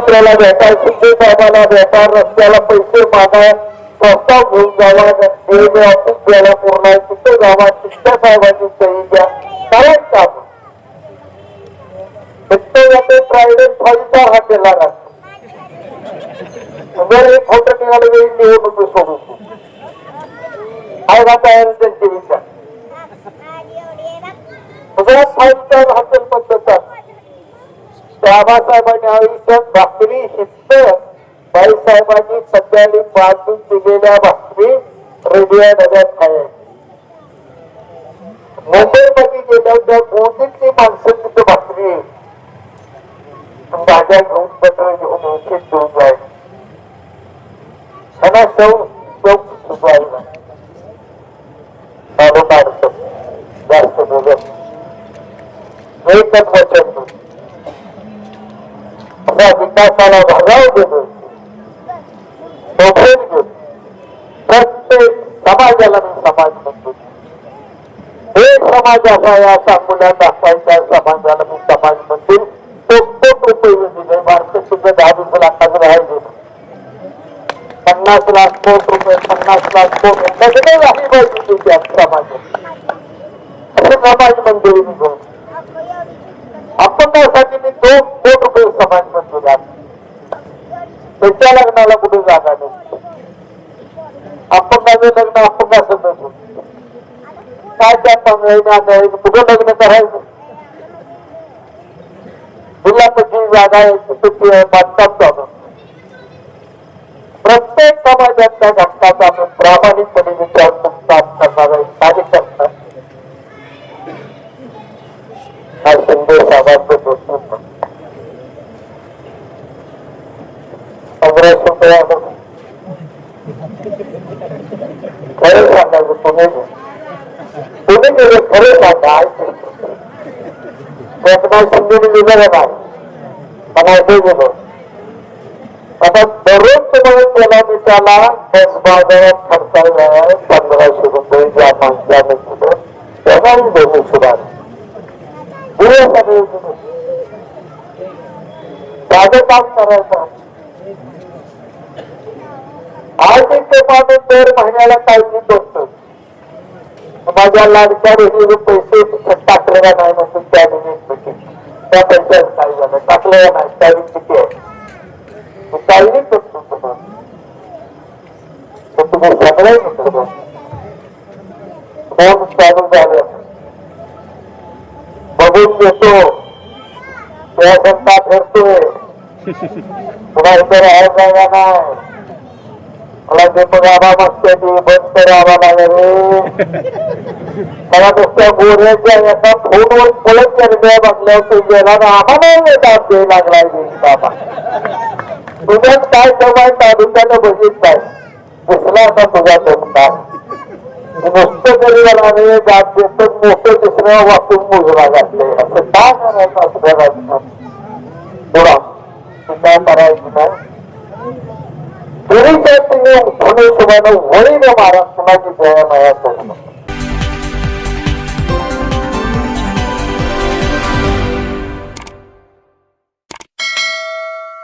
मुख्यमंत्र्याला भेटाय, शिंदे साहेबांना भेटा, रस्त्याला पैसे मागाय, प्रस्ताव घेऊन जावा, ऑफिस द्यायला पूर्ण तिथे जावा, शिंदे साहेबांची सही द्या, करायचं आपण प्रायव्हेट फाईलचा हा केला लागतो. जर एक फोटो निघाले वेळी निवडणूक सोडू आहे का तयारी त्यांचे विचार. गुजरात फाईलचा हॉटेल पद्धत बाबासाहेबांनी आयुष्यात भाकरी शिस्त बाईसाहेबांनी सध्याने बाजून दिलेल्या भाकरी रेडिओ डब्यात खायची. मुंबईमध्ये गेल्यावर गोदीतली माणसं तिथे भाकरी भाज्या घेऊन बटर घेऊन इथे घेऊन जायचं. त्यांना चौक सुचवायला काढतो जास्त बोलत एकच वचन असा विकासाला भराव देतो. प्रत्येक समाजाला मी समाज म्हणतो. एक समाज असा या सांगोला दाखवायचा समाजाला मी समाज म्हणतो. कोट रुपये दिले भारतात सुद्धा 10-20 लाखाचं राहायचे 50 लाख कोट रुपये 50 लाख कोट त्याच्याकडे झाली पाहिजे त्या समाजात असं समाज मंदिर मी घेऊन अपंगासाठी मी 2 कोट रुपये समाज मंदिर त्याच्या लग्नाला कुठे जागा नाही. अपंगाचं लग्न अपंगा सदस्य काय त्या पंधरा कुठं लग्न करायचं. जिल्हा परिषद जागा आहे बांधकाम चालू. प्रत्येक समाजातल्या घटकाचा आपण प्रामाणिकपणे विचार काम करणारा कार्यकर्ता हा शिंदे साहेबांचं नेतृत्व. काँग्रेस खरं सांगायचं तुम्ही गेले खरं सांगा. शिंदेने दिलेलं नाही म्हणायचं गेलो. आता दररोज तुम्हाला त्याला मी त्याला 10 बाजारात खर्चायला 1500 रुपये ज्या माणसाने दिलं त्यालाही दोन्ही सुधार सगळे साधं काम करायचं. आर्थिक ते माणूस दर महिन्याला काळजी करतो. माझ्या लाडक्या रेल्वे पैसे टाकले का नाही म्हणतो त्या निमित्त त्या पैशात काय झालं टाकलेला नाही त्यावेळी किती आहे काही नाही करतो तुम्ही सगळे फोन चालू झाले बघून घेतो त्या संता फिरतोय पुन्हा इतर आहे जागा नाही. मला ते आबा मागते ती बंद कर आम्हाला मला नुसत्या गोऱ्याच्या एका फोनवर पळत निर्णय बघल्यावर तो गेला ना आम्हाला दाब द्यायला लागलाय बाबा. तुझ्यात काय जमाय तालुक्यानं बघितलाय दिसला आता तुझा धोका नुसतं तरी मला दाब देत मोठं दुसऱ्या वाचून मोजला घातले असं काय करायचं असं पुढा काय करायचं नाही. पुरीच्या तुम्ही धनुष्यमानं वळीने मारा कुणाची जया माया करू नका.